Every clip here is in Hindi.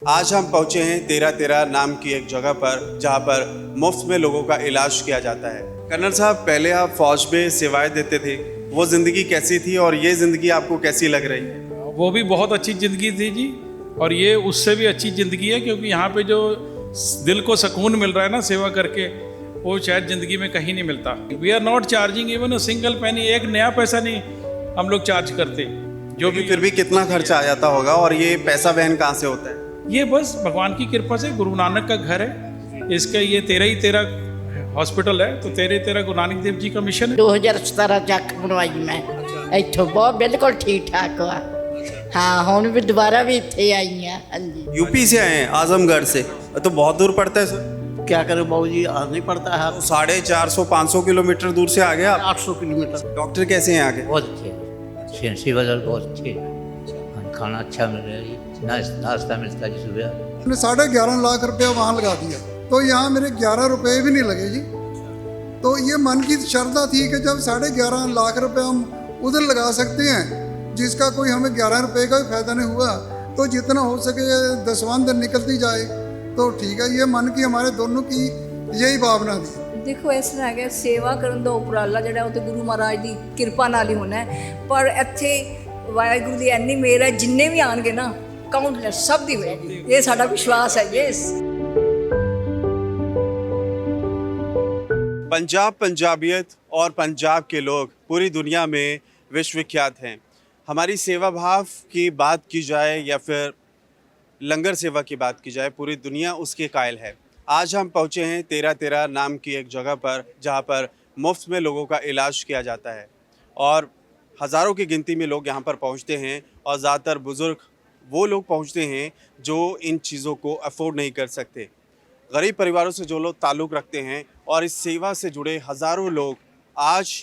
आज हम पहुंचे हैं 1313 नाम की एक जगह पर जहां पर मुफ्त में लोगों का इलाज किया जाता है। कर्नल साहब, पहले आप फौज में सेवाएं देते थे, वो जिंदगी कैसी थी और ये जिंदगी आपको कैसी लग रही है? वो भी बहुत अच्छी ज़िंदगी थी जी, और ये उससे भी अच्छी ज़िंदगी है, क्योंकि यहाँ पे जो दिल को सुकून मिल रहा है ना सेवा करके, वो शायद ज़िंदगी में कहीं नहीं मिलता। We are not charging even a single penny, एक नया पैसा नहीं हम लोग चार्ज करते। जो भी फिर भी कितना खर्चा आ जाता होगा और ये पैसा वहन कहाँ से होता है? ये बस भगवान की कृपा से, गुरु नानक का घर है, इसका ये 13 हॉस्पिटल है, तो 13 गुरु नानक देव जी का मिशन है। 2017 ਚੱਕ ਬਣਵਾਈ ਮੈਂ ਇੱਥੋਂ ਬਹੁਤ ਬਿਲਕੁਲ ਠੀਕ ਠਾਕ ਵਾ। हाँ ਹੁਣ भी दोबारा भी ਇੱਥੇ आई हैं। हाँ जी, यूपी से आए हैं, आजमगढ़ से, तो बहुत दूर पड़ता है सर। क्या करें बाबू जी, आना ही पड़ता है। 450-500 किलोमीटर दूर से आ गए आप। 800 किलोमीटर। डॉक्टर कैसे हैं आगे? बहुत अच्छे सिविल बहुत अच्छे, खाना अच्छा मिल रहा है जी, नाश्ता मिलता है जी सुबह। मैंने 11.5 लाख रुपया वहाँ लगा दिया, तो यहाँ मेरे 11 रुपए भी नहीं लगे जी। तो ये मन की श्रद्धा थी कि जब 11.5 लाख रुपए हम उधर लगा सकते हैं, जिसका कोई हमें 11 रुपए का भी फायदा नहीं हुआ, तो जितना हो सके 10वां दिन निकलती जाए तो ठीक है। ये मन की हमारे दोनों की यही भावना थी। ਦੇਖੋ ਇਸ ਤਰ੍ਹਾਂ ਹੈਗਾ, ਸੇਵਾ ਕਰਨ ਦਾ ਉਪਰਾਲਾ ਜਿਹੜਾ ਉਹ ਤੇ ਗੁਰੂ ਮਹਾਰਾਜ ਦੀ ਕਿਰਪਾ ਨਾਲ ਹੀ ਹੋਣਾ ਹੈ, ਪਰ ਇੱਥੇ ਵਾਹਿਗੁਰੂ ਦੀ ਇੰਨੀ ਮਿਹਰ ਹੈ, ਜਿੰਨੇ ਵੀ ਆਣਗੇ ਨਾ ਕਾਊਂਟਲੈਸ ਸਭ ਦੀ ਹੋਏਗੀ, ਇਹ ਸਾਡਾ ਵਿਸ਼ਵਾਸ ਹੈ। ਯੈਸ, पंजाब, पंजाबियत और पंजाब के लोग पूरी दुनिया में विश्वविख्यात हैं। हमारी सेवा भाव की बात की जाए या फिर लंगर सेवा की बात की जाए, पूरी दुनिया उसके कायल है। आज हम पहुँचे हैं 1313 नाम की एक जगह पर जहाँ पर मुफ्त में लोगों का इलाज किया जाता है और हज़ारों की गिनती में लोग यहाँ पर पहुँचते हैं और ज़्यादातर बुज़ुर्ग वो लोग पहुँचते हैं जो इन चीज़ों को अफोर्ड नहीं कर सकते। गरीब परिवारों से जो लोग ताल्लुक़ रखते हैं और इस सेवा से जुड़े हज़ारों लोग आज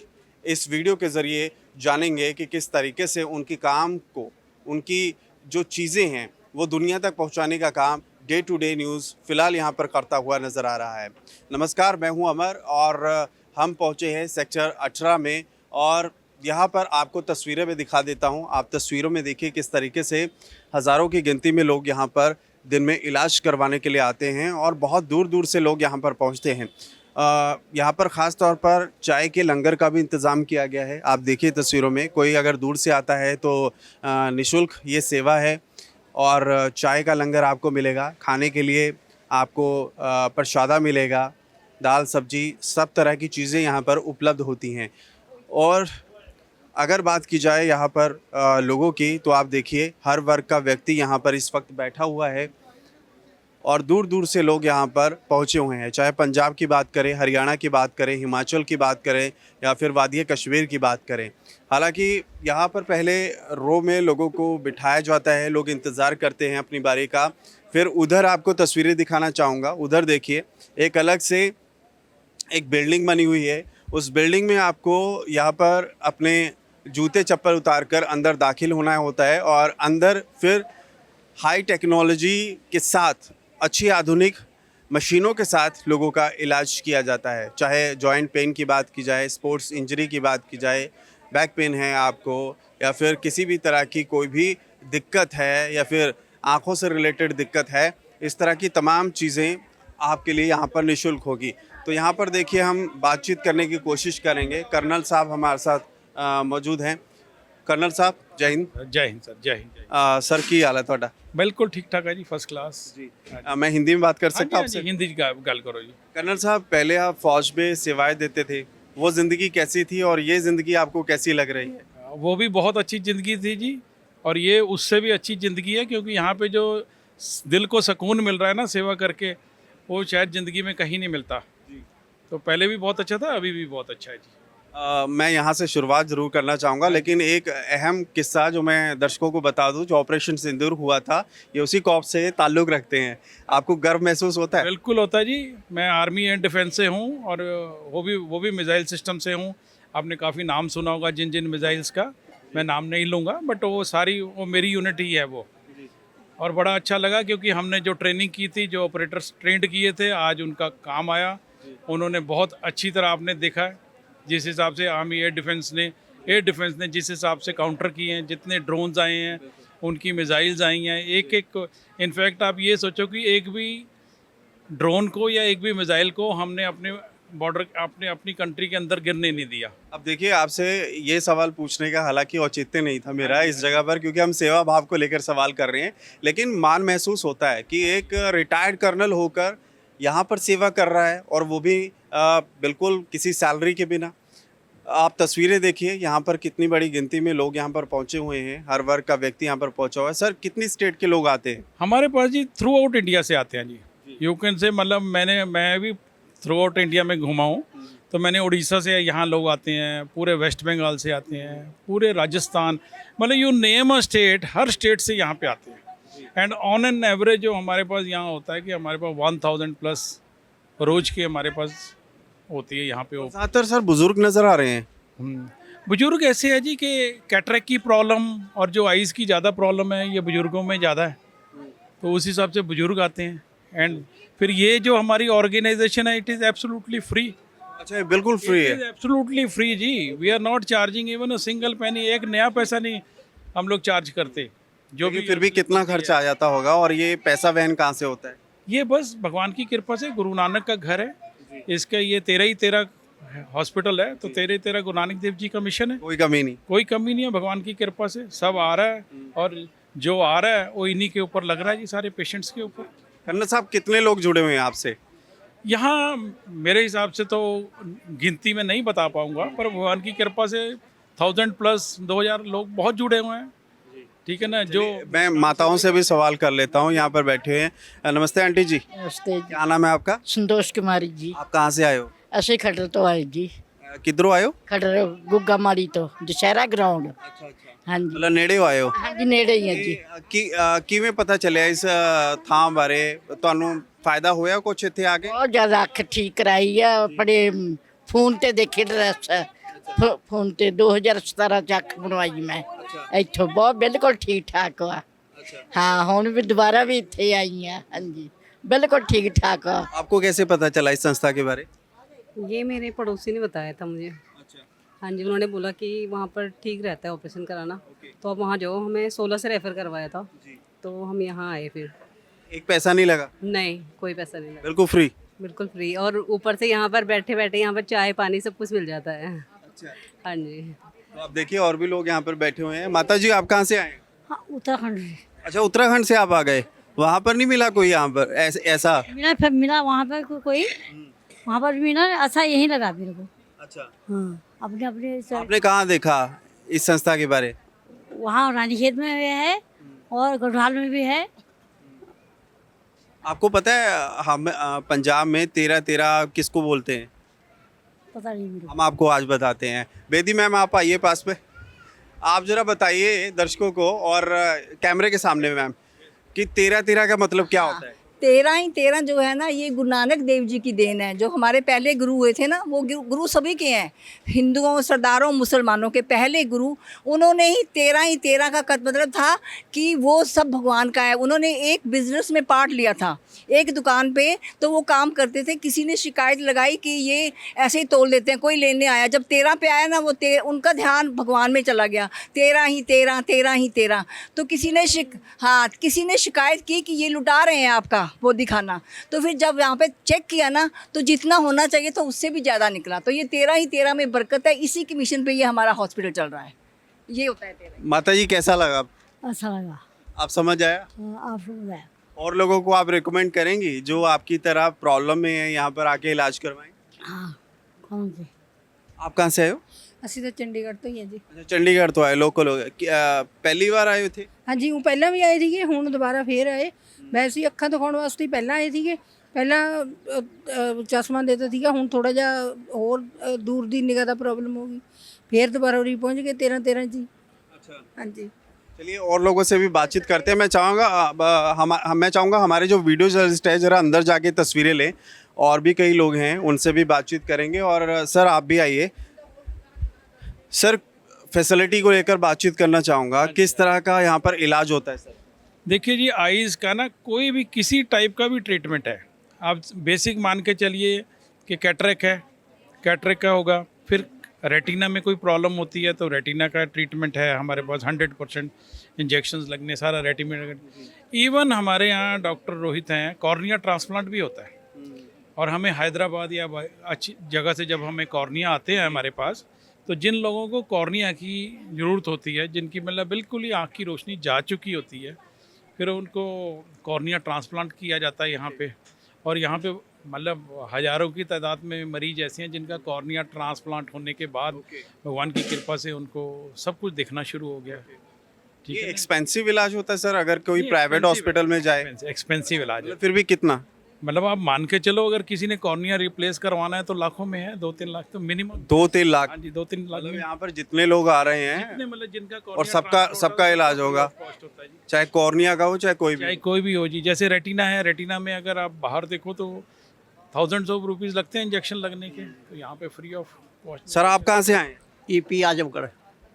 इस वीडियो के ज़रिए जानेंगे कि किस तरीके से उनकी काम को, उनकी जो चीज़ें हैं वो दुनिया तक पहुंचाने का काम डे टू डे न्यूज़ फ़िलहाल यहाँ पर करता हुआ नज़र आ रहा है। नमस्कार, मैं हूँ अमर और हम पहुँचे हैं सेक्टर 18 में और यहाँ पर आपको तस्वीरें में दिखा देता हूँ। आप तस्वीरों में देखिए किस तरीके से हज़ारों की गिनती में लोग यहाँ पर दिन में इलाज करवाने के लिए आते हैं और बहुत दूर दूर से लोग यहाँ पर पहुँचते हैं। यहाँ पर ख़ास तौर पर चाय के लंगर का भी इंतज़ाम किया गया है। आप देखिए तस्वीरों में, कोई अगर दूर से आता है तो निःशुल्क ये सेवा है और चाय का लंगर आपको मिलेगा। खाने के लिए आपको प्रसादा मिलेगा, दाल सब्जी सब तरह की चीज़ें यहाँ पर उपलब्ध होती हैं। और अगर बात की जाए यहाँ पर लोगों की, तो आप देखिए हर वर्ग का व्यक्ति यहाँ पर इस वक्त बैठा हुआ है और दूर दूर से लोग यहाँ पर पहुँचे हुए हैं। चाहे पंजाब की बात करें, हरियाणा की बात करें, हिमाचल की बात करें या फिर वादी कश्मीर की बात करें। हालांकि यहाँ पर पहले रो में लोगों को बिठाया जाता है, लोग इंतज़ार करते हैं अपनी बारी का। फिर उधर आपको तस्वीरें दिखाना चाहूँगा, उधर देखिए एक अलग से एक बिल्डिंग बनी हुई है। उस बिल्डिंग में आपको यहाँ पर अपने जूते चप्पल उतार कर अंदर दाखिल होना होता है और अंदर फिर हाई टेक्नोलॉजी के साथ, अच्छी आधुनिक मशीनों के साथ लोगों का इलाज किया जाता है। चाहे जॉइंट पेन की बात की जाए, स्पोर्ट्स इंजरी की बात की जाए, बैक पेन है आपको या फिर किसी भी तरह की कोई भी दिक्कत है या फिर आँखों से रिलेटेड दिक्कत है, इस तरह की तमाम चीज़ें आपके लिए यहाँ पर निःशुल्क होगी। तो यहाँ पर देखिए हम बातचीत करने की कोशिश करेंगे। कर्नल साहब हमारे साथ मौजूद हैं। कर्नल साहब, जय हिंद। जय हिंद सर, जय हिंद। सर की हाल है ਤੁਹਾਡਾ? बिल्कुल ठीक ठाक है जी, फर्स्ट क्लास जी। मैं हिंदी में बात कर हाँ सकता हूँ जी, आपसे? हिंदी गल करो जी। कर्नल साहब, पहले आप फौज में सेवाएं देते थे, वो ज़िंदगी कैसी थी और ये ज़िंदगी आपको कैसी लग रही है? वो भी बहुत अच्छी ज़िंदगी थी जी, और ये उससे भी अच्छी ज़िंदगी है, क्योंकि यहाँ पे जो दिल को सुकून मिल रहा है ना सेवा करके, वो शायद ज़िंदगी में कहीं नहीं मिलता। तो पहले भी बहुत अच्छा था, अभी भी बहुत अच्छा है जी। मैं यहाँ से शुरुआत ज़रूर करना चाहूँगा, लेकिन एक अहम किस्सा जो मैं दर्शकों को बता दूँ, जो ऑपरेशन सिंदूर हुआ था, ये उसी कॉप से ताल्लुक़ रखते हैं। आपको गर्व महसूस होता है? बिल्कुल होता है जी। मैं आर्मी एंड डिफेंस से हूँ और वो भी मिसाइल सिस्टम से हूँ। आपने काफ़ी नाम सुना होगा जिन जिन मिसाइल्स का, मैं नाम नहीं लूँगा, बट वो मेरी यूनिट ही है वो। और बड़ा अच्छा लगा, क्योंकि हमने जो ट्रेनिंग की थी, जो ऑपरेटर्स ट्रेंड किए थे, आज उनका काम आया। उन्होंने बहुत अच्छी तरह, आपने देखा है जिस हिसाब से आर्मी एयर डिफेंस ने जिस हिसाब से काउंटर किए हैं, जितने ड्रोन्स आए हैं उनकी मिसाइल्स आई हैं, एक एक इनफैक्ट आप ये सोचो कि एक भी ड्रोन को या एक भी मिसाइल को हमने अपने बॉर्डर अपनी कंट्री के अंदर गिरने नहीं दिया। अब देखिए, आपसे ये सवाल पूछने का हालांकि औचित्य नहीं था मेरा इस जगह पर, क्योंकि हम सेवा भाव को लेकर सवाल कर रहे हैं, लेकिन मान महसूस होता है कि एक रिटायर्ड कर्नल होकर यहाँ पर सेवा कर रहा है, और वो भी बिल्कुल किसी सैलरी के बिना। आप तस्वीरें देखिए, यहाँ पर कितनी बड़ी गिनती में लोग यहाँ पर पहुँचे हुए हैं, हर वर्ग का व्यक्ति यहाँ पर पहुँचा हुआ है। सर, कितनी स्टेट के लोग आते हैं? हमारे पास जी थ्रू आउट इंडिया से आते हैं जी। यू कैन से, मतलब मैं भी थ्रू आउट इंडिया में घुमा हूँ, तो मैंने उड़ीसा से यहाँ लोग आते हैं, पूरे वेस्ट बंगाल से आते हैं, पूरे राजस्थान, मतलब you name a state, her state से यहाँ पे आते हैं। एंड ऑन एन एवरेज जो हमारे पास यहाँ होता है कि हमारे पास 1000 प्लस रोज की हमारे पास होती है यहाँ पे। ज़्यादातर सर बुजुर्ग नज़र आ रहे हैं। बुजुर्ग ऐसे है जी कि कैटरेक्ट की प्रॉब्लम और जो आइज़ की ज़्यादा प्रॉब्लम है ये बुजुर्गों में ज़्यादा है, तो उस हिसाब से बुजुर्ग आते हैं। एंड फिर ये जो हमारी ऑर्गेनाइजेशन है, इट इज़ एब्सोल्युटली फ्री। अच्छा, ये बिल्कुल फ्री है? एब्सोल्युटली फ्री जी। We are not charging even a single penny, एक नया पैसा नहीं हम लोग चार्ज करते। जो भी फिर भी कितना खर्चा आ जाता होगा, और ये पैसा वहन कहाँ से होता है? ये बस भगवान की कृपा से, गुरु नानक का घर है, इसका ये 13 हॉस्पिटल है, तो 13 गुरु नानक देव जी का मिशन है। कोई कमी नहीं? कोई कमी नहीं है, भगवान की कृपा से सब आ रहा है, और जो आ रहा है वो इन्हीं के ऊपर लग रहा है जी, सारे पेशेंट्स के ऊपर। कर्नल साहब, कितने लोग जुड़े हुए हैं आपसे? यहाँ मेरे हिसाब से तो गिनती में नहीं बता पाऊंगा, पर भगवान की कृपा से 1000 प्लस 2000 लोग बहुत जुड़े हुए हैं। ठीक है ना। जो मैं माताओं से भी सवाल कर लेता हूँ, यहाँ पर बैठे हुए हैं। नमस्ते आंटी जी, नमस्ते जी। क्या नाम है आपका? संतोष कुमारी जी। आप कहाँ से आए हो? ਅਸੀਂ ਖੱਟਰ ਤੋਂ ਆਏ ਜੀ। किधरों आए हो? ਖੱਟਰ ਗੁੱਗਾ ਮਾੜੀ ਤੋਂ, ਦੁਸ਼ਹਿਰਾ ਗਰਾਊਂਡ। ਹਾਂਜੀ मतलब नेड़े आए हो? ਹਾਂਜੀ ਨੇੜੇ ਹੀ ਹੈ ਜੀ। ਕਿਵੇਂ ਪਤਾ ਚੱਲਿਆ ਇਸ ਥਾਂ ਬਾਰੇ? ਤੁਹਾਨੂੰ ਫਾਇਦਾ ਹੋਇਆ ਕੁਛ ਇੱਥੇ ਆ ਕੇ? ਬਹੁਤ ਜ਼ਿਆਦਾ ਅੱਖ ਠੀਕ ਕਰਾਈ ਆ, ਆਪਣੇ ਫੋਨ ਤੇ ਦੇਖੀ ਡਰੈਸ, ਫੋਨ ਤੇ 2017 ਚ ਅੱਖ ਬਣਵਾਈ ਮੈਂ ਇੱਥੋਂ, ਬਹੁਤ ਬਿਲਕੁਲ ਠੀਕ ਠਾਕ ਆ। ਹਾਂ, ਹੁਣ ਵੀ ਦੁਬਾਰਾ ਵੀ ਇੱਥੇ ਆਈ ਆ। ਹਾਂਜੀ, बिल्कुल ठीक ठाक है। आपको कैसे पता चला इस संस्था के बारे? ये मेरे पड़ोसी ने बताया था मुझे। अच्छा। हाँ जी, उन्होंने बोला कि वहाँ पर ठीक रहता है ऑपरेशन कराना, तो आप वहाँ जाओ। हमें 16 से रेफ़र करवाया था, तो हम यहाँ आए। फिर एक पैसा नहीं लगा? नहीं, कोई पैसा नहीं लगा, बिल्कुल फ्री? बिल्कुल फ्री। और ऊपर से यहाँ पर बैठे बैठे यहाँ पर चाय पानी सब कुछ मिल जाता है। अच्छा। हाँ जी। तो आप देखिए, और भी लोग यहाँ पर बैठे हुए हैं। माता जी, आप कहाँ से आए? हाँ, उत्तराखंड से। अच्छा, उत्तराखंड से आप आ गए। वहाँ पर नहीं मिला कोई यहाँ पर ऐसा? मिला, फिर मिला वहाँ पर कोई वहाँ पर मिला, अच्छा यही लगा मेरे को। अच्छा। हाँ, अपने अपने आपने कहाँ देखा इस संस्था के बारे? वहाँ रानीखेत में भी है और गढ़वाल में भी है। आपको पता है हम पंजाब में 13 किसको बोलते हैं? पता नहीं मेरे को। हम आपको आज बताते हैं। बेदी मैम, आप आइए पास पे। आप जरा बताइए दर्शकों को और कैमरे के सामने मैम कि 13 का मतलब क्या होता है? 13 जो है ना, ये गुरु नानक देव जी की देन है। जो हमारे पहले गुरु हुए थे ना, वो गुरु सभी के हैं, हिंदुओं, सरदारों, मुसलमानों के पहले गुरु। उन्होंने ही 13 का मतलब था कि वो सब भगवान का है। उन्होंने एक बिजनेस में पार्ट लिया था, एक दुकान पे, तो वो काम करते थे। किसी ने शिकायत लगाई कि ये ऐसे ही तोल देते हैं, कोई लेने आया, जब 13 पे आया ना, वो उनका ध्यान भगवान में चला गया। 13 तो किसी ने शिकायत की कि ये लुटा रहे हैं आपका वो दिखाना। तो फिर जब यहाँ पे चेक किया ना, तो जितना होना चाहिए तो उससे भी ज़्यादा निकला। तो ये 13 में बरकत है। इसी के मिशन पे ये हमारा हॉस्पिटल चल रहा है। ये होता है 13। माता जी, कैसा लगा? अच्छा लगा। आप समझ आया? आप बताया। और लोगों को आप रिकमेंड करेंगी जो आपकी तरह प्रॉब्लम में है, यहाँ पर आके इलाज करवाएं? हाँ, कौन से? आप कहाँ से आए हो? ਅਸੀਂ ਤਾਂ ਚੰਡੀਗੜ੍ਹ ਤੋਂ ਹੀ ਹਾਂ ਜੀ। अच्छा, चंडीगढ़ तो आए, लोकल हो गए। पहली बार आए थे? ਹਾਂਜੀ, ਉਹ ਪਹਿਲਾਂ ਵੀ ਆਏ ਸੀਗੇ, ਹੁਣ ਦੁਬਾਰਾ ਫੇਰ ਆਏ। ਵੈਸੇ ਹੀ ਅੱਖਾਂ ਦਿਖਾਉਣ ਵਾਸਤੇ ਹੀ ਪਹਿਲਾਂ ਆਏ ਸੀਗੇ। ਪਹਿਲਾਂ ਚਸ਼ਮਾ ਦੇਤਾ ਸੀਗਾ, ਹੁਣ ਥੋੜਾ ਜਿਹਾ ਹੋਰ ਦੂਰ ਦੀ ਨਿਗਾਹ ਦਾ ਪ੍ਰੋਬਲਮ ਹੋ ਗਈ। ਫੇਰ ਦੁਬਾਰਾ ਉਰੀ ਪਹੁੰਚ ਗਏ 13 ਜੀ। अच्छा। ਹਾਂਜੀ। चलिए, और लोगों से भी बातचीत करते हैं। मैं चाहूँगा हमारे जो वीडियो जर्नलिस्ट है जरा अंदर जाके तस्वीरें लें, और भी कई लोग हैं उनसे भी बातचीत करेंगे। और सर, आप भी आइए। सर, फैसिलिटी को लेकर बातचीत करना चाहूँगा, किस तरह का यहाँ पर इलाज होता है सर? देखिए जी, आइज़ का ना कोई भी किसी टाइप का भी ट्रीटमेंट है, आप बेसिक मान के चलिए कि कैटरेक्ट है, कैटरेक्ट का होगा, फिर रेटिना में कोई प्रॉब्लम होती है तो रेटिना का ट्रीटमेंट है हमारे पास 100%। इंजेक्शंस लगने सारा रेटिना। इवन हमारे यहाँ डॉक्टर रोहित हैं, कॉर्निया ट्रांसप्लांट भी होता है। और हमें हैदराबाद या अच्छी जगह से जब हमें कॉर्निया आते हैं हमारे पास, तो जिन लोगों को कॉर्निया की ज़रूरत होती है, जिनकी मतलब बिल्कुल ही आँख की रोशनी जा चुकी होती है, फिर उनको कॉर्निया ट्रांसप्लांट किया जाता है यहाँ पे। और यहाँ पे मतलब हज़ारों की तादाद में मरीज ऐसे हैं जिनका कॉर्निया ट्रांसप्लांट होने के बाद भगवान की कृपा से उनको सब कुछ दिखना शुरू हो गया। ठीक ये है। एक्सपेंसिव इलाज होता है सर, अगर कोई प्राइवेट हॉस्पिटल में जाए? एक्सपेंसिव इलाज है। फिर भी कितना? मतलब आप मान के चलो, अगर किसी ने कॉर्निया रिप्लेस करवाना है तो लाखों में है, 2-3 लाख तो मिनिमम। 2-3 लाख? हाँ जी, 2-3 लाख मतलब में। यहाँ पर जितने लोग आ रहे हैं जितने मतलब जिनका और cornea सबका transplant सबका होता है, इलाज उसका होगा, cost होता है जी। चाहे कॉर्निया का हो चाहे कोई चाहे भी। कोई भी हो जी। जैसे रेटिना है, रेटिना में अगर आप बाहर देखो तो थाउजेंड्स ऑफ रुपीज़ लगते हैं इंजेक्शन लगने के, तो यहाँ पे फ्री ऑफ कॉस्ट। सर आप कहाँ से आए हैं? ईपी आजमगढ़।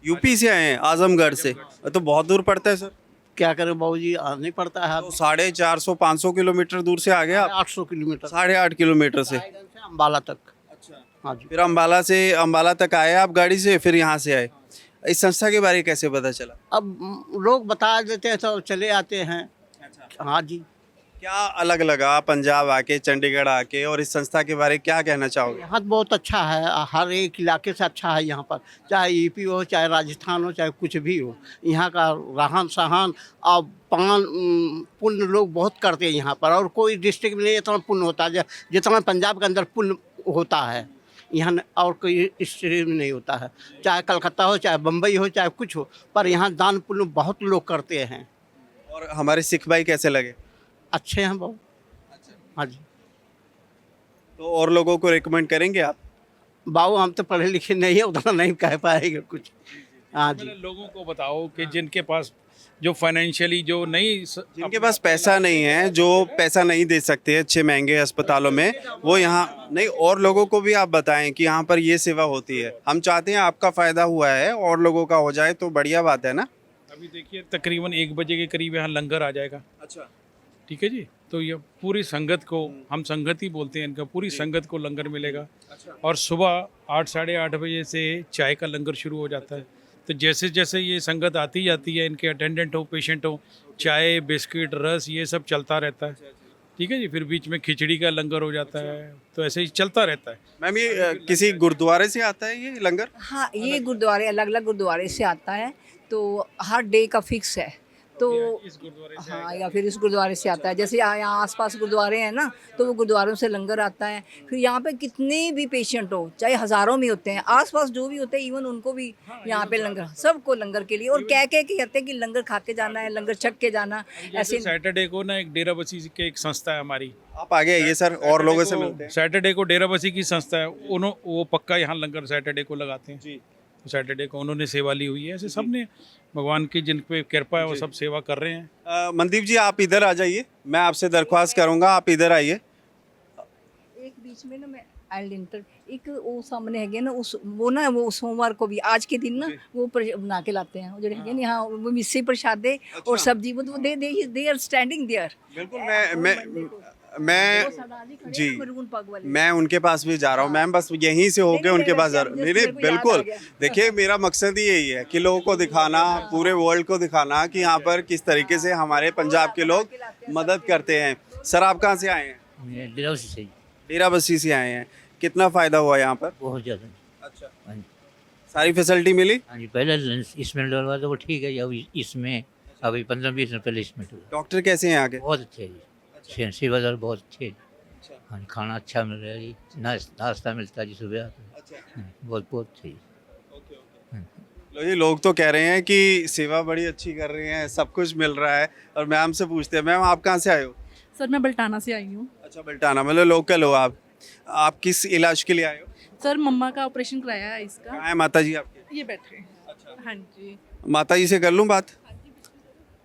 यूपी से आए हैं, आजमगढ़ से? तो बहुत दूर पड़ता है सर। क्या करें बाबूजी, आना नहीं पड़ता है। तो 450-500 किलोमीटर दूर से आ गए आप? 800 किलोमीटर 8.5 किलोमीटर से। अम्बाला तक। अच्छा, हाँ जी। फिर अम्बाला तक आए आप गाड़ी से, फिर यहाँ से आए। इस संस्था के बारे में कैसे पता चला? अब लोग बता देते हैं तो चले आते हैं। हाँ जी। क्या अलग लगा पंजाब आके, चंडीगढ़ आके, और इस संस्था के बारे में क्या कहना चाहोगे? यहाँ तो बहुत अच्छा है, हर एक इलाके से अच्छा है यहाँ पर, चाहे यूपी हो, चाहे राजस्थान हो, चाहे कुछ भी हो। यहाँ का रहन सहन और पान पुण्य लोग बहुत करते हैं यहाँ पर, और कोई डिस्ट्रिक्ट में नहीं इतना पुण्य होता है जितना पंजाब के अंदर पुण्य होता है। यहाँ और कोई स्टेट में नहीं होता है, चाहे कलकत्ता हो, चाहे बम्बई हो, चाहे कुछ हो, पर यहाँ दान पुण्य बहुत लोग करते हैं। और हमारे सिख भाई कैसे लगे? अच्छे हैं बहुत। हाँ जी। तो और लोगों को रिकमेंड करेंगे आप? बाबू हम तो पढ़े लिखे नहीं है, उतना नहीं कह पाएंगे कुछ। हाँ जी। मतलब लोगों को बताओ कि जिनके पास जो फाइनेंशियली जो नहीं जिनके पास पैसा नहीं है, जो पैसा नहीं दे सकते अच्छे महंगे अस्पतालों में, वो यहाँ नहीं, और लोगों को भी आप बताएं कि यहाँ पर ये सेवा होती है। हम चाहते हैं आपका फ़ायदा हुआ है और लोगों का हो जाए तो बढ़िया बात है ना। अभी देखिए तकरीबन 1 बजे के करीब यहाँ लंगर आ जाएगा। अच्छा, ठीक है जी। तो ये पूरी संगत को, हम संगत ही बोलते हैं इनका, पूरी संगत को लंगर मिलेगा। और सुबह 8 साढ़े 8 बजे से चाय का लंगर शुरू हो जाता है। तो जैसे जैसे ये संगत आती जाती है, इनके अटेंडेंट हो, पेशेंट हो, चाय बिस्किट रस ये सब चलता रहता है। ठीक है जी। फिर बीच में खिचड़ी का लंगर हो जाता है, तो ऐसे ही चलता रहता है। मैम ये किसी गुरुद्वारे से आता है ये लंगर? हाँ, ये गुरुद्वारे अलग अलग गुरुद्वारे से आता है, तो हर डे का फिक्स है। तो इस गुरुद्वारे से हाँ, या फिर इस गुरुद्वारे से आता है। जैसे यहाँ आसपास गुरुद्वारे हैं ना, तो वो गुरुद्वारों से लंगर आता है। फिर यहाँ पे कितने भी पेशेंट हो, चाहे हज़ारों में होते हैं, आसपास जो भी होते हैं, इवन उनको भी यहाँ पे लंगर, सबको लंगर के लिए। और कह के कहते हैं कि लंगर खा के जाना है, लंगर छक के जाना। ऐसे सैटरडे को ना एक डेराबसी के एक संस्था है हमारी, आप आगे आइए सर, और लोगों से मिलते हैं। सैटरडे को डेराबसी की संस्था है, वो पक्का यहाँ लंगर सैटरडे को लगाते हैं जी। तो सैटरडे को उन्होंने सेवा ली हुई है। ऐसे सबने भगवान की जिन पे कृपा है वो सब सेवा कर रहे हैं। मनदीप जी आप इधर आ जाइए, मैं आपसे दरख्वास्त करूंगा आप इधर आइए। एक बीच में ना मैं आई इंटर एक वो सामने है ना, उस वो ना वो सोमवार को भी आज के दिन ना वो बना के लाते हैं, वो जो है ना यहाँ वो मिस्सी प्रसाद दे और सब्जी, वो दे आर स्टैंडिंग देयर। बिल्कुल, मैं जी, मैं उनके पास भी जा रहा हूँ मैम, बस यहीं से होके उनके पास जा रहा हूँ। नहीं बिल्कुल, देखिए मेरा मकसद ही यही है कि लोगों को दिखाना, पूरे वर्ल्ड को दिखाना कि यहाँ पर किस तरीके से हमारे पंजाब के लोग मदद करते हैं। सर आप कहाँ से आए हैं? डेराबस्सी से। डेराबस्सी से आए हैं। कितना फ़ायदा हुआ यहाँ पर? बहुत ज़्यादा। अच्छा, हाँ जी। सारी फैसिलिटी मिली? हाँ जी, पहले इसमें डलवा तो वो ठीक है, अब इसमें अभी 15-20 दिन पहले इसमें डलवा। डॉक्टर कैसे हैं आगे? बहुत अच्छे हैं जी, सेवा दर बहुत अच्छे हैं। हाँ जी, खाना अच्छा मिल रहा है जी, नाश्ता मिलता है जी सुबह। बहुत बहुत अच्छे जी। लो जी, लोग तो कह रहे हैं कि सेवा बड़ी अच्छी कर रहे हैं, सब कुछ मिल रहा है। और मैम से पूछते हैं, मैम आप कहाँ से आए हो? सर मैं बल्टाना से आई हूँ। अच्छा, बल्टाना, मतलब लोकल हो आप किस इलाज के लिए आए हो? सर मम्मा का ऑपरेशन कराया है इसका। कहाँ है माता जी आपके? ये बैठे हैं। हाँ जी। माता जी से कर लूँ बात?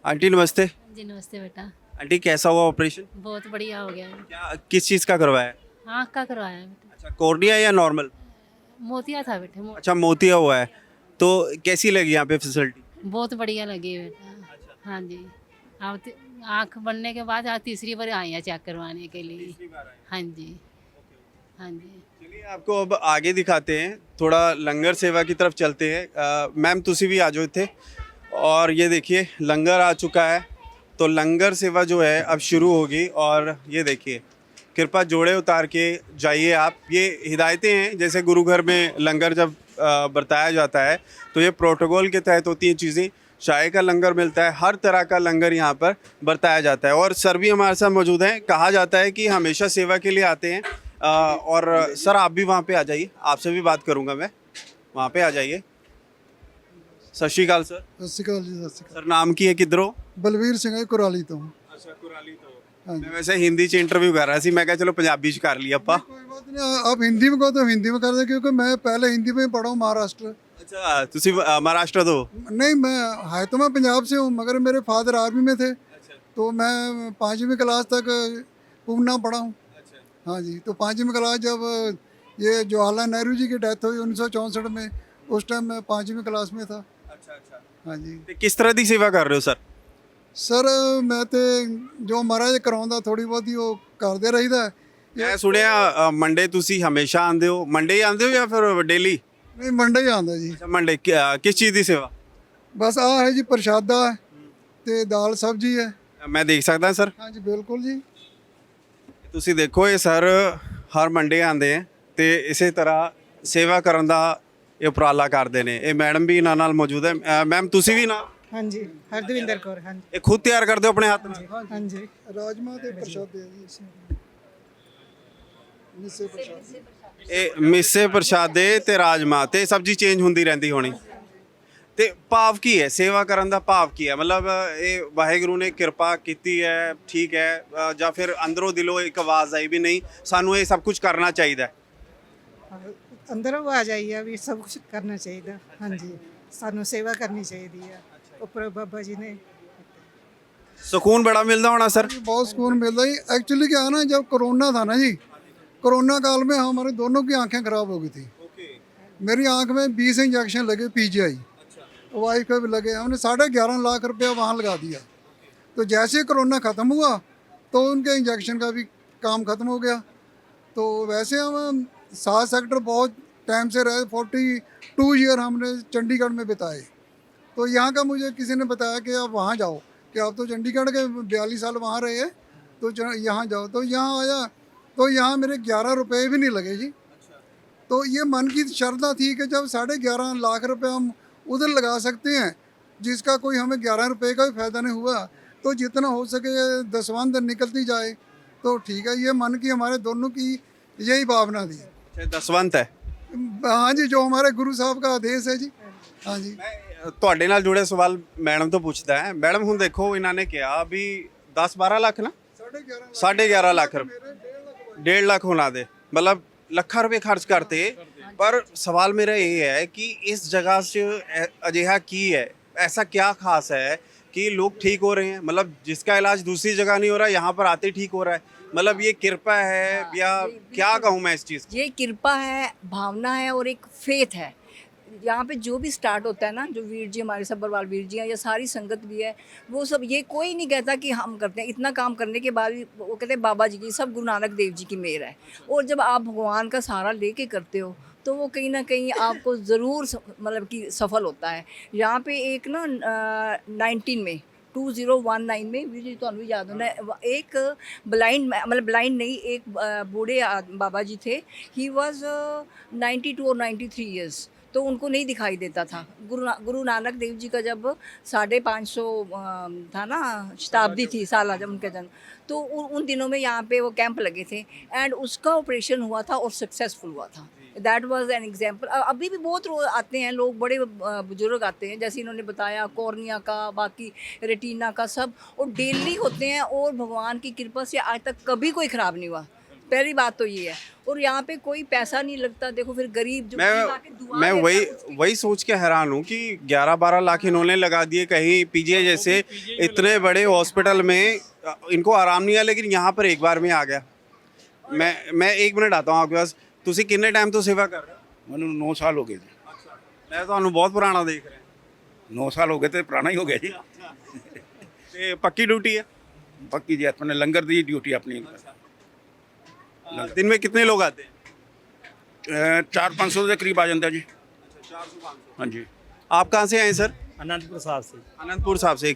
आंटी नमस्ते। जी नमस्ते बेटा। आंटी कैसा हुआ ऑपरेशन? बहुत बढ़िया हो गया। क्या किस चीज़ का करवाया है? आँख का करवाया है बेटा। अच्छा, कॉर्निया या नॉर्मल? मोतिया था बेटे। अच्छा, मोतिया हुआ है। तो कैसी लगी यहाँ पे फैसिलिटी? बहुत बढ़िया लगी बेटा। हाँ जी। अब आँख बनने के बाद आज तीसरी बार आई है चेक करवाने के लिए। हाँ जी। हाँ जी। चलिए आपको अब आगे दिखाते हैं, थोड़ा लंगर सेवा की तरफ चलते हैं। मैम तुसी भी आ जाओ इत्थे। और ये देखिए लंगर आ चुका है, तो लंगर सेवा जो है अब शुरू होगी। और ये देखिए कृपा जोड़े उतार के जाइए आप। ये हिदायतें हैं, जैसे गुरु घर में लंगर जब बरताया जाता है तो ये प्रोटोकॉल के तहत होती हैं चीज़ें। चाय का लंगर मिलता है, हर तरह का लंगर यहाँ पर बरताया जाता है। और सर भी हमारे साथ मौजूद हैं। कहा जाता है कि हमेशा सेवा के लिए आते हैं। और सर आप भी वहाँ पे आ जाइए, आपसे भी बात करूँगा मैं, वहाँ पे आ जाइए। सत श्री अकाल सर। ਸਤਿ ਸ਼੍ਰੀ ਅਕਾਲ ਜੀ, ਸਤਿ ਸ਼੍ਰੀ सर नाम की है किधरों? ਅਕਾਲ। ਬਲਵੀਰ ਸਿੰਘ ਹੈ ਕੁਰਾਲੀ ਤੋਂ। अच्छा कुराली तो हाँ मैं वैसे हिंदी च इंटरव्यू कर रहा सी, मैं क्या चलो पंजाबी च कर लिया आपा। कोई बात नहीं, आप हिंदी में कहो तो हिंदी में कर दें, क्योंकि मैं पहले हिंदी में पढ़ा हूँ महाराष्ट्र। अच्छा तुसी महाराष्ट्र तो? नहीं, मैं है तो मैं पंजाब से हूँ, मगर मेरे फादर आर्मी में थे, तो मैं 5वीं क्लास तक पूना पढ़ा हूँ। हाँ जी, तो 5वीं क्लास जब ये जवाहरलाल नेहरू जी की डेथ हुई 1964 में, उस टाइम मैं 5वीं क्लास में था। अच्छा हाँ जी ਤੇ ਕਿਸ ਤਰ੍ਹਾਂ ਦੀ ਸੇਵਾ ਕਰ ਰਹੇ ਹੋ ਸਰ? ਸਰ, ਮੈਂ ਤੇ ਜੋ ਮਹਾਰਾਜ ਕਰਾਉਂਦਾ ਥੋੜੀ ਬਹੁਤੀ ਉਹ ਕਰਦੇ ਰਹੀਦਾ। ਮੈਂ ਸੁਣਿਆ ਮੰਡੇ ਤੁਸੀਂ ਹਮੇਸ਼ਾ ਆਉਂਦੇ ਹੋ, ਮੰਡੇ ਹੀ ਆਉਂਦੇ ਹੋ ਜਾਂ ਫਿਰ ਡੇਲੀ? ਨਹੀਂ, ਮੰਡੇ ਹੀ ਆਉਂਦਾ ਜੀ। ਅੱਛਾ ਮੰਡੇ ਕਿਸ ਚੀਜ਼ ਦੀ ਸੇਵਾ? ਬਸ ਆਹ ਹੈ ਜੀ, ਪ੍ਰਸ਼ਾਦਾ ਹੈ ਤੇ ਦਾਲ ਸਬਜ਼ੀ ਹੈ। ਮੈਂ ਦੇਖ ਸਕਦਾ ਸਰ? हाँ जी बिल्कुल जी। ਤੁਸੀਂ ਦੇਖੋ ਇਹ ਸਰ ਹਰ ਮੰਡੇ ਆਉਂਦੇ ਆ ਤੇ ਇਸੇ ਤਰ੍ਹਾਂ ਸੇਵਾ ਕਰਨ ਦਾ ਇਹ ਉਪਰਾਲਾ ਕਰਦੇ ਨੇ। ਇਹ ਮੈਡਮ ਵੀ ਇਹਨਾਂ ਨਾਲ ਮੌਜੂਦ ਹੈ। ਮੈਮ ਤੁਸੀਂ ਵੀ ਨਾ? हाँ जी, हरदविंदर कौर। हाँ ਇਹ ਖੁਦ ਤਿਆਰ ਕਰਦੇ ਹੋ ਆਪਣੇ ਹੱਥ ਨਾਲ? हाँ जी। ਰਾਜਮਾ ਤੇ ਪ੍ਰਸ਼ਾਦੇ ਆ ਜੀ, ਮਿੱਸੇ ਪ੍ਰਸ਼ਾਦੇ। ਇਹ ਮਿੱਸੇ ਪ੍ਰਸ਼ਾਦੇ ਤੇ ਰਾਜਮਾ ਤੇ ਸਬਜ਼ੀ ਚੇਂਜ ਹੁੰਦੀ ਰਹਿੰਦੀ ਹੋਣੀ। ਤੇ ਭਾਵ ਕੀ ਹੈ ਸੇਵਾ ਕਰਨ ਦਾ? ਭਾਵ ਕੀ ਹੈ? ਮਤਲਬ ਇਹ ਵਾਹਿਗੁਰੂ ਨੇ ਕਿਰਪਾ ਕੀਤੀ ਹੈ, ਠੀਕ ਹੈ, ਜਾਂ ਫਿਰ ਅੰਦਰੋਂ ਦਿਲੋਂ ਇੱਕ ਆਵਾਜ਼ ਆਈ ਵੀ ਨਹੀਂ ਸਾਨੂੰ ਇਹ ਸਭ ਕੁਝ ਕਰਨਾ ਚਾਹੀਦਾ? ਅੰਦਰੋਂ ਆਵਾਜ਼ ਆਈ ਆ ਵੀ ਸਭ ਕੁਝ ਕਰਨਾ ਚਾਹੀਦਾ। ਹਾਂਜੀ, ਸਾਨੂੰ ਸੇਵਾ ਕਰਨੀ ਚਾਹੀਦੀ ਆ। ਉੱਪਰ ਬਾਬਾ ਜੀ ਨੇ सुकून बड़ा मिलता होना सर? बहुत सुकून मिलता है। एक्चुअली क्या है ना, जब कोरोना था ना जी, कोरोना काल में हमारे दोनों की आंखें खराब हो गई थी। मेरी आंख में 20 इंजेक्शन लगे PGI, वाइफ के भी लगे। हमने 11.5 लाख रुपया वहाँ लगा दिया। तो जैसे ही कोरोना ख़त्म हुआ तो उनके इंजेक्शन का भी काम ख़त्म हो गया। तो वैसे हम 7 सेक्टर बहुत टाइम से रहे, 42 ईयर हमने चंडीगढ़ में बिताए। तो यहाँ का मुझे किसी ने बताया कि आप वहाँ जाओ, कि आप तो चंडीगढ़ के 42 साल वहाँ रहे हैं, तो यहाँ जाओ। तो यहाँ आया तो यहाँ मेरे 11 रुपये भी नहीं लगे जी। तो ये मन की श्रद्धा थी कि जब 11.5 लाख रुपए हम उधर लगा सकते हैं, जिसका कोई हमें 11 रुपये का भी फ़ायदा नहीं हुआ, तो जितना हो सके दसवंध निकलती जाए तो ठीक है। ये मन की हमारे दोनों की यही भावना थी। दसवंत है? हाँ जी, जो हमारे गुरु साहब का आदेश है जी। हाँ जी। ਤੁਹਾਡੇ ਨਾਲ ਜੁੜੇ ਸਵਾਲ ਮੈਡਮ ਤੋਂ ਪੁੱਛਦਾ ਹੈ। ਮੈਡਮ ਹੁਣ ਦੇਖੋ ਇਹਨਾਂ ਨੇ ਕਿਹਾ ਵੀ 10-12 ਲੱਖ ਨਾ 11.5 ਲੱਖ ਰੁਪਏ, 1.5 ਲੱਖ ਉਹਨਾਂ ਦੇ ਮਤਲਬ ਲੱਖਾਂ ਰੁਪਏ ਖਰਚ ਕਰਤੇ। ਪਰ ਸਵਾਲ ਮੇਰਾ ਇਹ ਹੈ ਕਿ ਇਸ ਜਗ੍ਹਾ 'ਚ ਅਜਿਹਾ ਕੀ ਹੈ, ऐसा क्या खास है कि लोग ठीक हो रहे हैं? मतलब जिसका इलाज दूसरी जगह नहीं हो रहा यहाँ पर आते ठीक हो रहा है। मतलब ये कृपा है या क्या कहूँ मैं इस चीज़? ये कृपा है, भावना है और एक फेथ है। यहाँ पे जो भी स्टार्ट होता है ना, जो वीर जी हमारे सब्बरवाल वीर जी हैं या सारी संगत भी है, वो सब ये कोई नहीं कहता कि हम करते हैं। इतना काम करने के बाद भी वो कहते हैं बाबा जी की, सब गुरु नानक देव जी की मेहर है। और जब आप भगवान का सहारा लेके करते हो तो वो कहीं ना कहीं आपको ज़रूर मतलब कि सफल होता है। यहाँ पे एक ना 2019 में वीर जी तो भी याद होना है, एक ब्लाइंड मतलब ब्लाइंड नहीं, एक बूढ़े बाबा जी थे। ही वॉज 92 और 93 ईयर्स, तो उनको नहीं दिखाई देता था। गुरु नानक देव जी का जब 550 था ना, शताब्दी थी साल जब उनका जन्म, तो उन दिनों में यहाँ पे वो कैंप लगे थे एंड उसका ऑपरेशन हुआ था और सक्सेसफुल हुआ था। That was an example. अभी भी बहुत आते हैं लोग, बड़े बुजुर्ग आते हैं, जैसे इन्होंने बताया कॉर्निया का, बाकी रेटिना का, सब और डेली होते हैं। और भगवान की कृपा से आज तक कभी कोई ख़राब नहीं हुआ। पहली बात तो ये है। और यहाँ पे कोई पैसा नहीं लगता। देखो फिर गरीब जो मैं वही सोच के हैरान हूँ कि 11-12 लाख इन्होंने लगा दिए कहीं PGI जैसे इतने बड़े हॉस्पिटल में, इनको आराम नहीं है, लेकिन यहाँ पर एक बार में आ गया। मैं 1 मिनट आता हूँ आपके पास। ਤੁਸੀਂ ਕਿੰਨੇ ਟਾਈਮ ਤੋਂ ਸੇਵਾ ਕਰ ਰਹੇ ਹੋ? ਮੈਨੂੰ 9 ਸਾਲ ਹੋ ਗਏ ਜੀ। ਅੱਛਾ, ਮੈਂ ਤੁਹਾਨੂੰ ਬਹੁਤ ਪੁਰਾਣਾ ਦੇਖ ਰਿਹਾ। 9 ਸਾਲ ਹੋ ਗਏ ਤੇ ਪੁਰਾਣਾ ਹੀ ਹੋ ਗਿਆ ਜੀ। ਤੇ ਪੱਕੀ ਡਿਊਟੀ ਹੈ? पक्की जी, अपने लंगर दी ड्यूटी अपनी। दिन में कितने लोग आते हैं? 400-500 ਦੇ ਕਰੀਬ ਆ ਜਾਂਦਾ ਜੀ। ਹਾਂਜੀ। आप कहाँ से आए सर? ਅਨੰਦਪੁਰ ਸਾਹਿਬ ਸੀ। अनंतपुर साहब से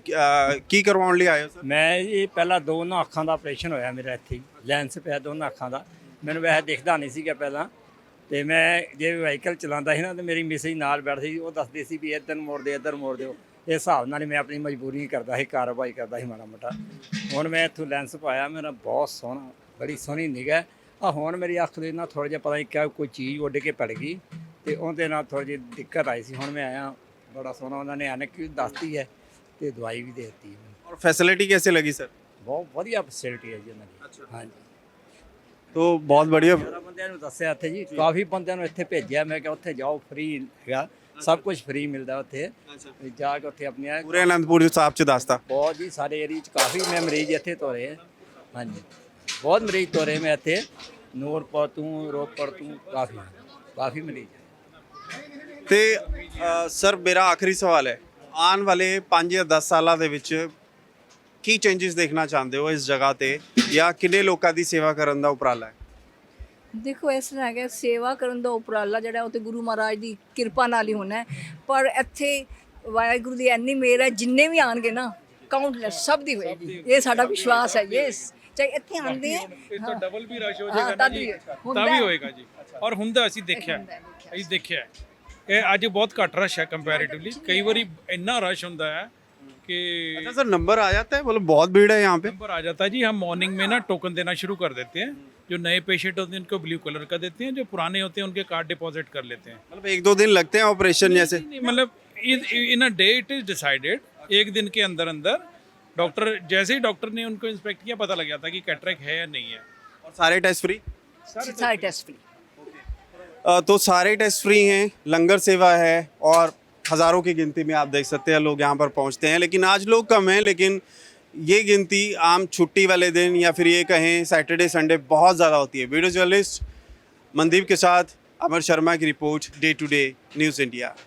की करवाने लिए आए हो सर? ਮੈਂ ਇਹ ਪਹਿਲਾਂ ਦੋਨੋਂ ਅੱਖਾਂ ਦਾ ਆਪਰੇਸ਼ਨ ਹੋਇਆ ਮੇਰਾ ਇੱਥੇ ਹੀ, ਲੈਂਸ ਪਿਆ ਦੋਨੋਂ ਅੱਖਾਂ ਦਾ। ਮੈਨੂੰ ਵੈਸੇ ਦਿਖਦਾ ਨਹੀਂ ਸੀਗਾ ਪਹਿਲਾਂ, ਤੇ ਮੈਂ ਜੇ ਵਹੀਕਲ ਚਲਾਉਂਦਾ ਸੀ ਨਾ ਤੇ ਮੇਰੀ ਮਿਸੇਜ ਨਾਲ ਬੈਠਦੀ ਸੀ, ਉਹ ਦੱਸਦੀ ਸੀ ਵੀ ਇੱਧਰ ਮੋੜ ਦੇ ਇੱਧਰ ਮੋੜ ਦਿਓ। ਇਸ ਹਿਸਾਬ ਨਾਲ ਹੀ ਮੈਂ ਆਪਣੀ ਮਜਬੂਰੀ ਕਰਦਾ ਸੀ, ਕਾਰਵਾਈ ਕਰਦਾ ਸੀ ਮਾੜਾ ਮੋਟਾ। ਹੁਣ ਮੈਂ ਇੱਥੋਂ ਲੈਂਸ ਪਾਇਆ, ਮੇਰਾ ਬਹੁਤ ਸੋਹਣਾ, ਬੜੀ ਸੋਹਣੀ ਨਿਗਾਹ ਆ। ਹੁਣ ਮੇਰੀ ਅੱਖ ਦੇ ਨਾਲ ਥੋੜ੍ਹਾ ਜਿਹਾ ਪਤਾ ਨਹੀਂ ਕਿਆ ਕੋਈ ਚੀਜ਼ ਉੱਡ ਕੇ ਪੜ ਗਈ ਤੇ ਉਹਦੇ ਨਾਲ ਥੋੜ੍ਹੀ ਜਿਹੀ ਦਿੱਕਤ ਆਈ ਸੀ। ਹੁਣ ਮੈਂ ਆਇਆ, ਬੜਾ ਸੋਹਣਾ ਉਹਨਾਂ ਨੇ ਐਨਕ ਵੀ ਦੱਸਤੀ ਹੈ ਤੇ ਦਵਾਈ ਵੀ ਦੇ ਦਿੱਤੀ ਹੈ। और फैसिलिटी कैसे लगी सर? ਬਹੁਤ ਵਧੀਆ ਫੈਸਿਲਿਟੀ ਹੈ ਜੀ ਉਹਨਾਂ ਦੀ। ਹਾਂਜੀ। तो बहुत बढ़िया। ਜ਼ਿਆਦਾ ਬੰਦਿਆਂ ਨੂੰ ਦੱਸਿਆ ਇੱਥੇ ਜੀ, ਕਾਫੀ ਬੰਦਿਆਂ ਨੂੰ ਇੱਥੇ ਭੇਜਿਆ। ਮੈਂ ਕਿਹਾ ਉੱਥੇ ਜਾਓ, ਫ੍ਰੀ ਹੈਗਾ, ਸਭ ਕੁਝ ਫ੍ਰੀ ਮਿਲਦਾ ਉੱਥੇ। ਤੇ ਜਾ ਕੇ ਉੱਥੇ ਆਪਣੀਆਂ पूरे अनंतपुर साहब से दास्ता। ਬਹੁਤ ਜੀ ਸਾਰੇ ਏਰੀਏ 'ਚ ਕਾਫੀ ਮੈਂ ਮਰੀਜ਼ ਇੱਥੇ ਤੋਰੇ ਹੈ। ਹਾਂਜੀ, ਬਹੁਤ ਮਰੀਜ਼ ਤੋਰੇ ਮੈਂ ਇੱਥੇ, ਨੂਰਪੁਰ ਤੋਂ, ਰੋਪੜ ਤੋਂ, ਕਾਫੀ ਮਰੀਜ਼ ਹੈ। ਤੇ ਸਰ ਮੇਰਾ ਆਖਰੀ ਸਵਾਲ ਹੈ, ਆਉਣ ਵਾਲੇ 5 ਜਾਂ 10 ਸਾਲਾਂ ਦੇ ਵਿੱਚ ਕੀ ਚੇਂਜਸ ਦੇਖਣਾ ਚਾਹੁੰਦੇ ਹੋ ਇਸ ਜਗ੍ਹਾ ਤੇ, ਜਾਂ ਕਿੰਨੇ ਲੋਕਾਂ ਦੀ ਸੇਵਾ ਕਰਨ ਦਾ ਉਪਰਾਲਾ ਹੈ? ਦੇਖੋ ਇਸ ਤਰ੍ਹਾਂ ਹੈਗਾ, ਸੇਵਾ ਕਰਨ ਦਾ ਉਪਰਾਲਾ ਜਿਹੜਾ ਉਹ ਤੇ ਗੁਰੂ ਮਹਾਰਾਜ ਦੀ ਕਿਰਪਾ ਨਾਲ ਹੀ ਹੋਣਾ ਹੈ। ਪਰ ਇੱਥੇ ਵਾਹਿਗੁਰੂ ਦੀ ਇੰਨੀ ਮਿਹਰ ਹੈ, ਜਿੰਨੇ ਵੀ ਆਣਗੇ ਨਾ, ਕਾਊਂਟਲੈਸ ਸਭ ਦੀ ਹੋਏਗੀ, ਇਹ ਸਾਡਾ ਵਿਸ਼ਵਾਸ ਹੈ। ਯੈਸ, ਚਾਹੇ ਇੱਥੇ ਆਉਂਦੇ ਆ ਇਸ ਤੋਂ ਡਬਲ ਵੀ ਰਸ਼ ਹੋ ਹਾਂ, ਜਾਏਗਾ ਨਾ ਤਦ ਜੀ, ਵੀ ਤਾਂ ਵੀ ਹੋਏਗਾ ਜੀ। ਔਰ ਹੁੰਦਾ ਅਸੀਂ ਦੇਖਿਆ ਇਹ ਅੱਜ ਬਹੁਤ ਘੱਟ ਰਸ਼ ਹੈ ਕੰਪੈरेटिवली। ਕਈ ਵਾਰੀ ਇੰਨਾ ਰਸ਼ ਹੁੰਦਾ है कि अच्छा सर, नंबर आ जाता है, मतलब बहुत भीड़ है यहाँ पे? नंबर आ जाता है जी। हम मॉर्निंग में ना टोकन देना शुरू कर देते हैं। जो नए पेशेंट होते हैं उनको ब्लू कलर का देते हैं, जो पुराने होते हैं उनके कार्ड डिपॉजिट कर लेते हैं। मतलब 1-2 दिन लगते हैं ऑपरेशन जैसे? नहीं, मतलब in a day it is decided. एक दिन के अंदर अंदर डॉक्टर, जैसे ही डॉक्टर ने उनको इंस्पेक्ट किया, पता लग जाता है कि कैटरेक्ट है या नहीं है। और सारे टेस्ट फ्री? सारे टेस्ट फ्री। तो सारे टेस्ट फ्री हैं, लंगर सेवा है, और हज़ारों की गिनती में आप देख सकते हैं लोग यहाँ पर पहुँचते हैं। लेकिन आज लोग कम हैं, लेकिन ये गिनती आम छुट्टी वाले दिन या फिर ये कहें सैटरडे संडे बहुत ज़्यादा होती है। वीडियो जर्नलिस्ट मनदीप के साथ अमर शर्मा की रिपोर्ट, day to day news India.